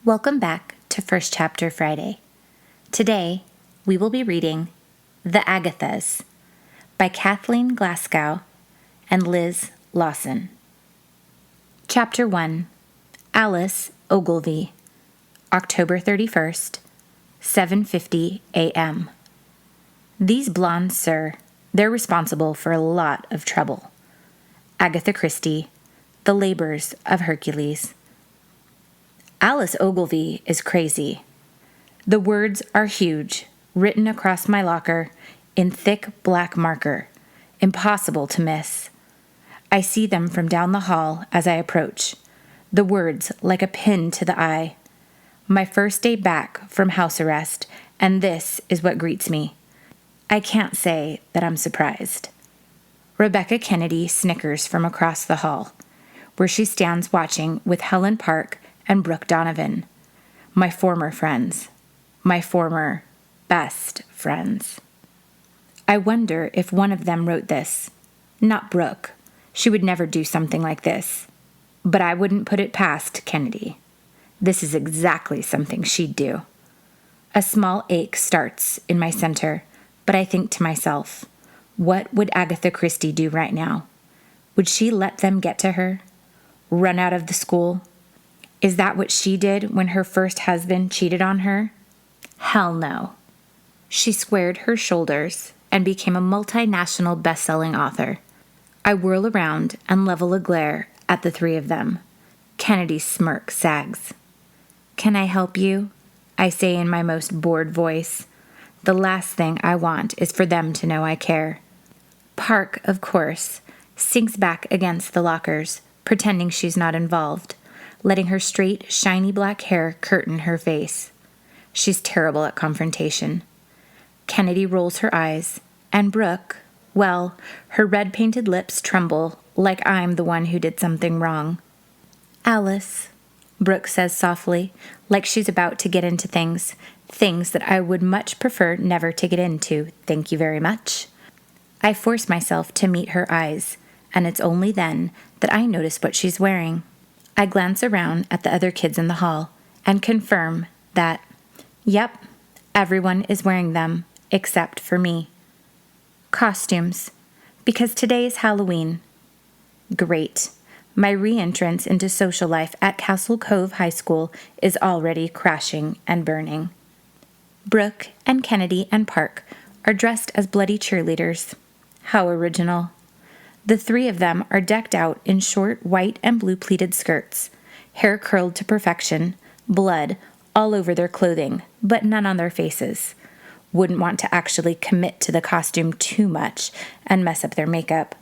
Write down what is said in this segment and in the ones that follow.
Welcome back to First Chapter Friday. Today, we will be reading The Agathas by Kathleen Glasgow and Liz Lawson. Chapter 1, Alice Ogilvy, October 31st, 7:50 a.m. These blondes, sir, they're responsible for a lot of trouble. Agatha Christie, The Labors of Hercules. Alice Ogilvy is crazy. The words are huge, written across my locker in thick black marker, impossible to miss. I see them from down the hall as I approach, the words like a pin to the eye. My first day back from house arrest, and this is what greets me. I can't say that I'm surprised. Rebecca Kennedy snickers from across the hall, where she stands watching with Helen Park and Brooke Donovan, my former friends, my former best friends. I wonder if one of them wrote this. Not Brooke. She would never do something like this. But I wouldn't put it past Kennedy. This is exactly something she'd do. A small ache starts in my center, but I think to myself, what would Agatha Christie do right now? Would she let them get to her? Run out of the school? Is that what she did when her first husband cheated on her? Hell no. She squared her shoulders and became a multinational best-selling author. I whirl around and level a glare at the three of them. Kennedy's smirk sags. "Can I help you?" I say in my most bored voice. The last thing I want is for them to know I care. Park, of course, sinks back against the lockers, pretending she's not involved, letting her straight, shiny black hair curtain her face. She's terrible at confrontation. Kennedy rolls her eyes, and Brooke, well, her red-painted lips tremble like I'm the one who did something wrong. "Alice," Brooke says softly, like she's about to get into things that I would much prefer never to get into, thank you very much. I force myself to meet her eyes, and it's only then that I notice what she's wearing. I glance around at the other kids in the hall and confirm that, yep, everyone is wearing them except for me. Costumes, because today is Halloween. Great. My re-entrance into social life at Castle Cove High School is already crashing and burning. Brooke and Kennedy and Park are dressed as bloody cheerleaders. How original. The three of them are decked out in short white and blue pleated skirts, hair curled to perfection, blood all over their clothing, but none on their faces. Wouldn't want to actually commit to the costume too much and mess up their makeup.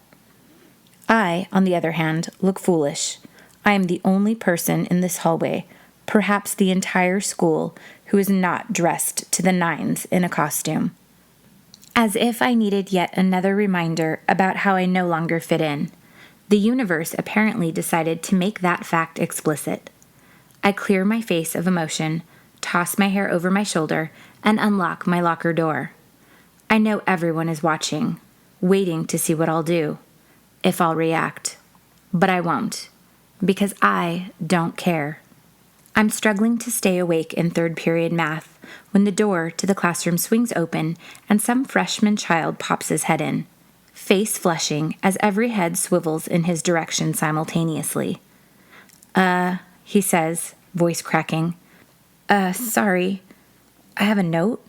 I, on the other hand, look foolish. I am the only person in this hallway, perhaps the entire school, who is not dressed to the nines in a costume. As if I needed yet another reminder about how I no longer fit in. The universe apparently decided to make that fact explicit. I clear my face of emotion, toss my hair over my shoulder, and unlock my locker door. I know everyone is watching, waiting to see what I'll do, if I'll react. But I won't, because I don't care. I'm struggling to stay awake in third period math when the door to the classroom swings open and some freshman child pops his head in, face flushing as every head swivels in his direction simultaneously. He says, voice cracking. Sorry, I have a note."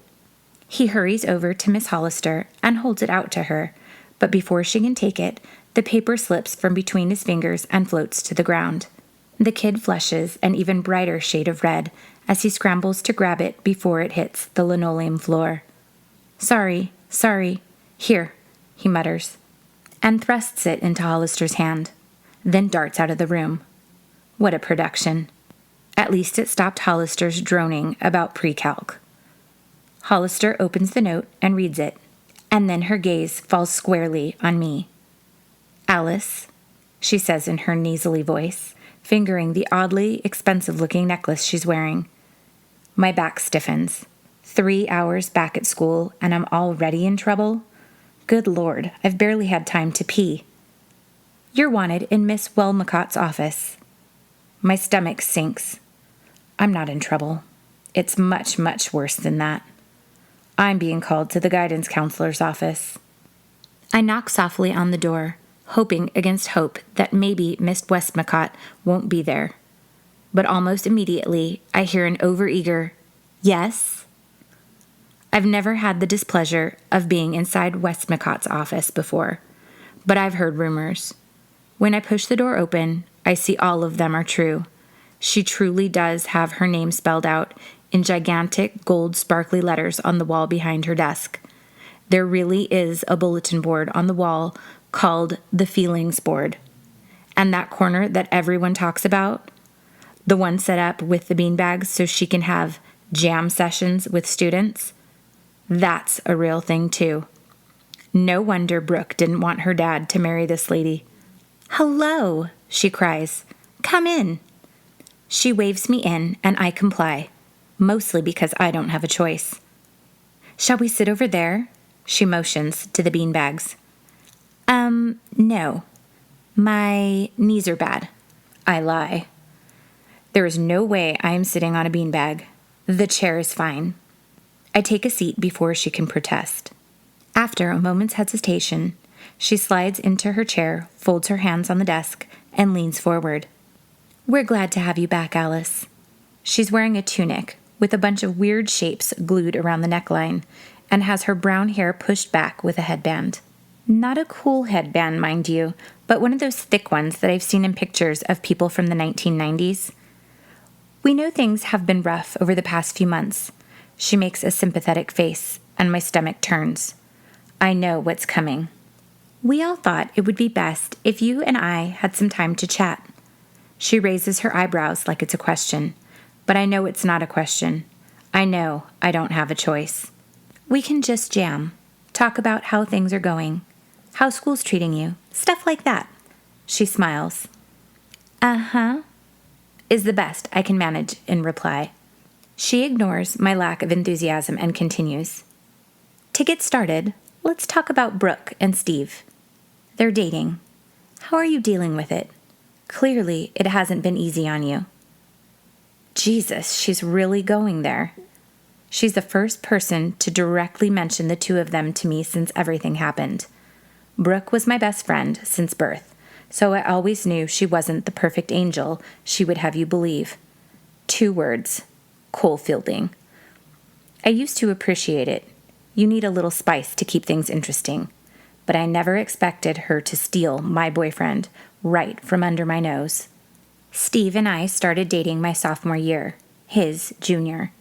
He hurries over to Miss Hollister and holds it out to her, but before she can take it, the paper slips from between his fingers and floats to the ground. The kid flushes an even brighter shade of red as he scrambles to grab it before it hits the linoleum floor. Sorry. Here," he mutters, and thrusts it into Hollister's hand, then darts out of the room. What a production. At least it stopped Hollister's droning about pre-calc. Hollister opens the note and reads it, and then her gaze falls squarely on me. "Alice," she says in her nasally voice, fingering the oddly expensive-looking necklace she's wearing. My back stiffens. 3 hours back at school, and I'm already in trouble? Good Lord, I've barely had time to pee. "You're wanted in Miss Welmacott's office." My stomach sinks. I'm not in trouble. It's much, much worse than that. I'm being called to the guidance counselor's office. I knock softly on the door, hoping against hope that maybe Miss Westmacott won't be there. But almost immediately, I hear an overeager, "Yes?" I've never had the displeasure of being inside Westmacott's office before, but I've heard rumors. When I push the door open, I see all of them are true. She truly does have her name spelled out in gigantic gold sparkly letters on the wall behind her desk. There really is a bulletin board on the wall called the Feelings Board. And that corner that everyone talks about, the one set up with the beanbags so she can have jam sessions with students, that's a real thing too. No wonder Brooke didn't want her dad to marry this lady. "Hello," she cries. "Come in." She waves me in, and I comply, mostly because I don't have a choice. "Shall we sit over there?" She motions to the beanbags. No. My knees are bad." I lie. There is no way I am sitting on a beanbag. The chair is fine. I take a seat before she can protest. After a moment's hesitation, she slides into her chair, folds her hands on the desk, and leans forward. "We're glad to have you back, Alice." She's wearing a tunic with a bunch of weird shapes glued around the neckline and has her brown hair pushed back with a headband. Not a cool headband, mind you, but one of those thick ones that I've seen in pictures of people from the 1990s. "We know things have been rough over the past few months." She makes a sympathetic face, and my stomach turns. I know what's coming. "We all thought it would be best if you and I had some time to chat." She raises her eyebrows like it's a question, but I know it's not a question. I know I don't have a choice. "We can just jam, talk about how things are going, how school's treating you, stuff like that." She smiles. "Uh-huh," is the best I can manage in reply. She ignores my lack of enthusiasm and continues. "To get started, let's talk about Brooke and Steve. They're dating. How are you dealing with it? Clearly, it hasn't been easy on you." Jesus, she's really going there. She's the first person to directly mention the two of them to me since everything happened. Brooke was my best friend since birth, so I always knew she wasn't the perfect angel she would have you believe. 2 words, coal-fielding. I used to appreciate it. You need a little spice to keep things interesting. But I never expected her to steal my boyfriend right from under my nose. Steve and I started dating my sophomore year, his junior,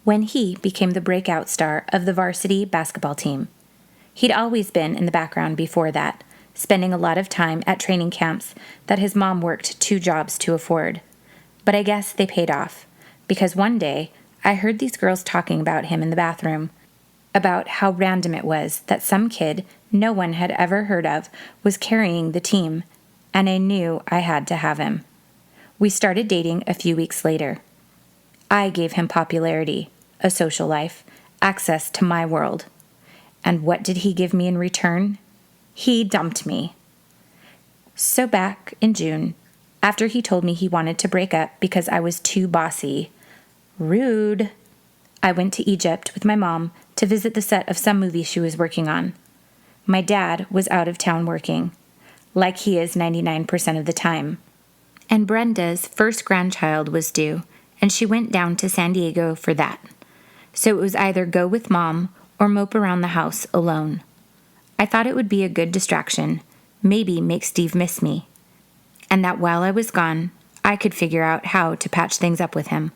when he became the breakout star of the varsity basketball team. He'd always been in the background before that, spending a lot of time at training camps that his mom worked 2 jobs to afford. But I guess they paid off, because one day I heard these girls talking about him in the bathroom, about how random it was that some kid no one had ever heard of was carrying the team, and I knew I had to have him. We started dating a few weeks later. I gave him popularity, a social life, access to my world. And what did he give me in return? He dumped me. So back in June, after he told me he wanted to break up because I was too bossy, rude, I went to Egypt with my mom to visit the set of some movie she was working on. My dad was out of town working, like he is 99% of the time. And Brenda's first grandchild was due, and she went down to San Diego for that. So it was either go with Mom or mope around the house alone. I thought it would be a good distraction, maybe make Steve miss me, and that while I was gone, I could figure out how to patch things up with him.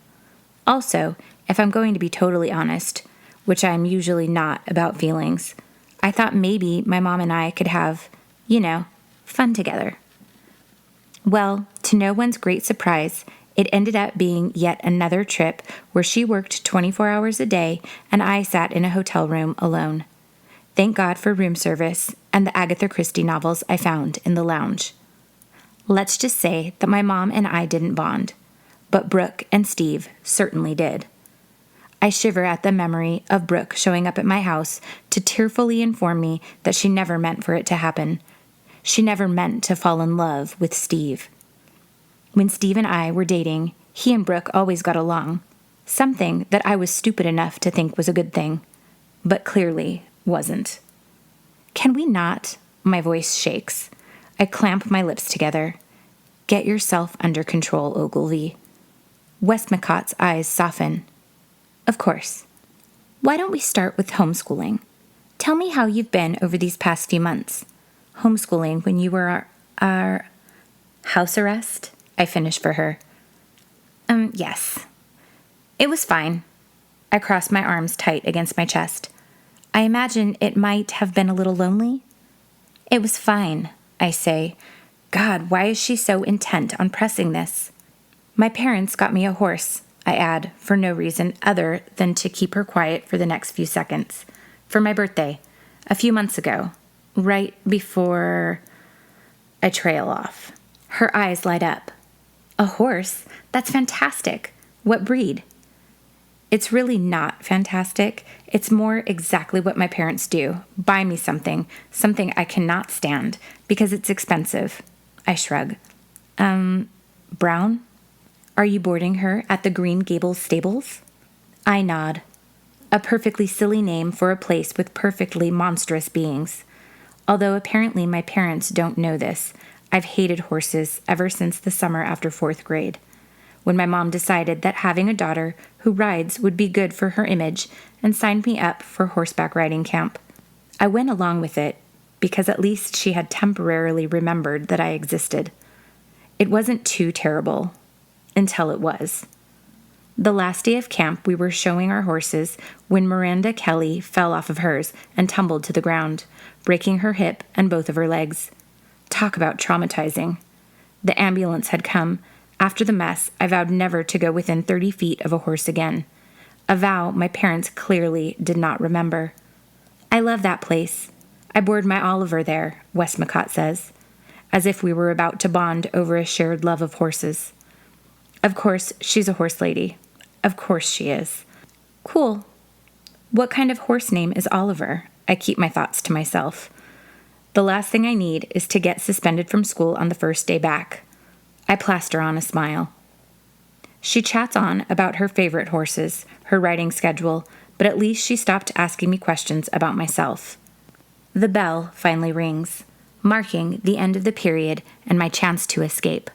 Also, if I'm going to be totally honest, which I'm usually not about feelings, I thought maybe my mom and I could have, fun together. Well, to no one's great surprise, it ended up being yet another trip where she worked 24 hours a day and I sat in a hotel room alone. Thank God for room service and the Agatha Christie novels I found in the lounge. Let's just say that my mom and I didn't bond, but Brooke and Steve certainly did. I shiver at the memory of Brooke showing up at my house to tearfully inform me that she never meant for it to happen. She never meant to fall in love with Steve. When Steve and I were dating, He and Brooke always got along, something that I was stupid enough to think was a good thing, but clearly wasn't. Can we not? My voice shakes. I clamp my lips together. Get yourself under control, Ogilvy. Westmacott's eyes soften. Of course. Why don't we start with homeschooling? Tell me how you've been over these past few months. Homeschooling when you were our house arrest? I finish for her. Yes. It was fine. I crossed my arms tight against my chest. I imagine it might have been a little lonely. It was fine, I say. God, why is she so intent on pressing this? My parents got me a horse, I add, for no reason other than to keep her quiet for the next few seconds. For my birthday, a few months ago, right before I trail off. Her eyes light up. A horse? That's fantastic. What breed? It's really not fantastic. It's more exactly what my parents do. Buy me something I cannot stand, because it's expensive. I shrug. Brown? Are you boarding her at the Green Gables stables? I nod. A perfectly silly name for a place with perfectly monstrous beings. Although apparently my parents don't know this, I've hated horses ever since the summer after 4th grade, when my mom decided that having a daughter who rides would be good for her image and signed me up for horseback riding camp. I went along with it because at least she had temporarily remembered that I existed. It wasn't too terrible, until it was. The last day of camp, we were showing our horses when Miranda Kelly fell off of hers and tumbled to the ground, breaking her hip and both of her legs. Talk about traumatizing. The ambulance had come. After the mess, I vowed never to go within 30 feet of a horse again, a vow my parents clearly did not remember. I love that place. I board my Oliver there, Westmacott says, as if we were about to bond over a shared love of horses. Of course, she's a horse lady. Of course she is. Cool. What kind of horse name is Oliver? I keep my thoughts to myself. The last thing I need is to get suspended from school on the first day back. I plaster on a smile. She chats on about her favorite horses, her riding schedule, but at least she stopped asking me questions about myself. The bell finally rings, marking the end of the period and my chance to escape.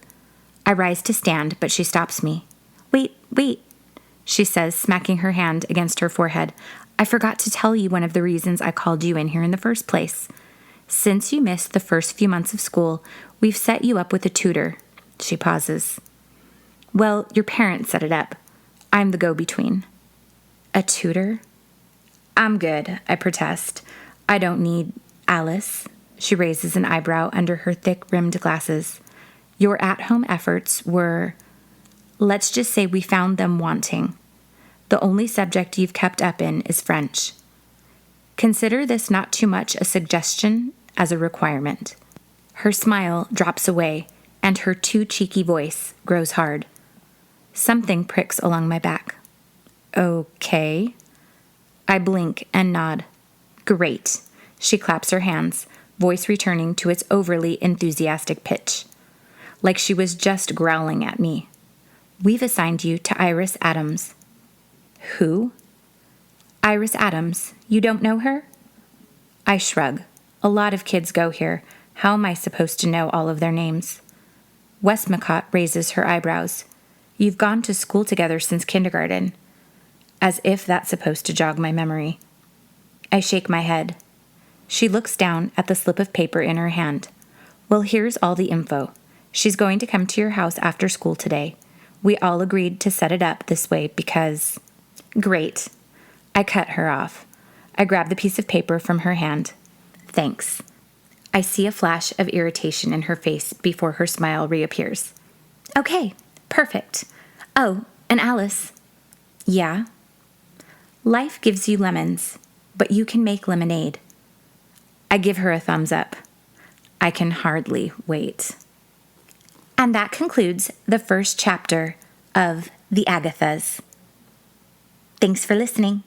I rise to stand, but she stops me. Wait, she says, smacking her hand against her forehead. I forgot to tell you one of the reasons I called you in here in the first place. Since you missed the first few months of school, we've set you up with a tutor. She pauses. Well, your parents set it up. I'm the go-between. A tutor? I'm good, I protest. I don't need Alice. She raises an eyebrow under her thick-rimmed glasses. Your at-home efforts were, let's just say we found them wanting. The only subject you've kept up in is French. Consider this not too much a suggestion as a requirement. Her smile drops away, and her too cheeky voice grows hard. Something pricks along my back. Okay. I blink and nod. Great. She claps her hands, voice returning to its overly enthusiastic pitch, like she was just growling at me. We've assigned you to Iris Adams. Who? Iris Adams. You don't know her? I shrug. A lot of kids go here. How am I supposed to know all of their names? Westmacott raises her eyebrows. You've gone to school together since kindergarten. As if that's supposed to jog my memory. I shake my head. She looks down at the slip of paper in her hand. Well, here's all the info. She's going to come to your house after school today. We all agreed to set it up this way because... Great. I cut her off. I grab the piece of paper from her hand. Thanks. I see a flash of irritation in her face before her smile reappears. Okay, perfect. Oh, and Alice. Yeah? Life gives you lemons, but you can make lemonade. I give her a thumbs up. I can hardly wait. And that concludes the first chapter of The Agathas. Thanks for listening.